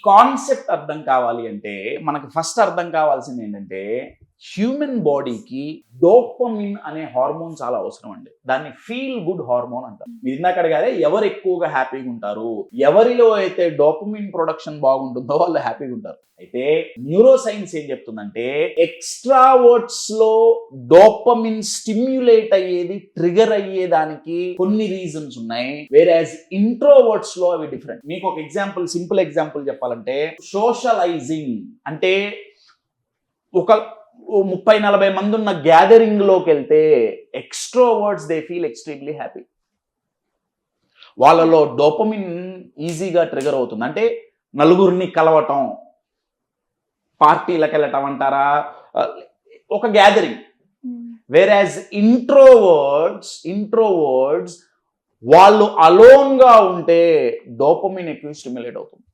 Concept అర్థం కావాలి అంటే మనకి ఫస్ట్ అర్థం కావాల్సింది ఏంటంటే హ్యూమన్ బాడీకి డోపమిన్ అనే హార్మోన్ చాలా అవసరం అండి. దాన్ని ఫీల్ గుడ్ హార్మోన్ అంటారు. మీరు ఇందాక అడిగారే ఎవరు ఎక్కువగా హ్యాపీగా ఉంటారు, ఎవరిలో అయితే డోపమిన్ ప్రొడక్షన్ బాగుంటుందో వాళ్ళు హ్యాపీగా ఉంటారు. అయితే న్యూరో సైన్స్ ఏం చెప్తుందంటే ఎక్స్ట్రావర్ట్స్ లో డోపమిన్ స్టిమ్యులేట్ అయ్యేది, ట్రిగర్ అయ్యేదానికి కొన్ని రీజన్స్ ఉన్నాయి. వేరాజ్ ఇంట్రోవర్ట్స్ లో అవి డిఫరెంట్. మీకు ఒక ఎగ్జాంపుల్, సింపుల్ ఎగ్జాంపుల్ చెప్పాలంటే సోషలైజింగ్ అంటే ఒక 30-40 మంది ఉన్న గ్యాదరింగ్ లోకి వెళ్తే extroverts they feel extremely happy. వాళ్ళలో డోపమిన్ ఈజీగా ట్రిగర్ అవుతుంది. అంటే నలుగురిని కలవటం, పార్టీలకు వెళ్ళటం అంటారా, ఒక గ్యాదరింగ్. వేరాజ్ ఇంట్రోవర్డ్స్ వాళ్ళు అలోన్ గా ఉంటే డోపమిన్ ఎక్కువ స్టిమ్యులేట్ అవుతుంది.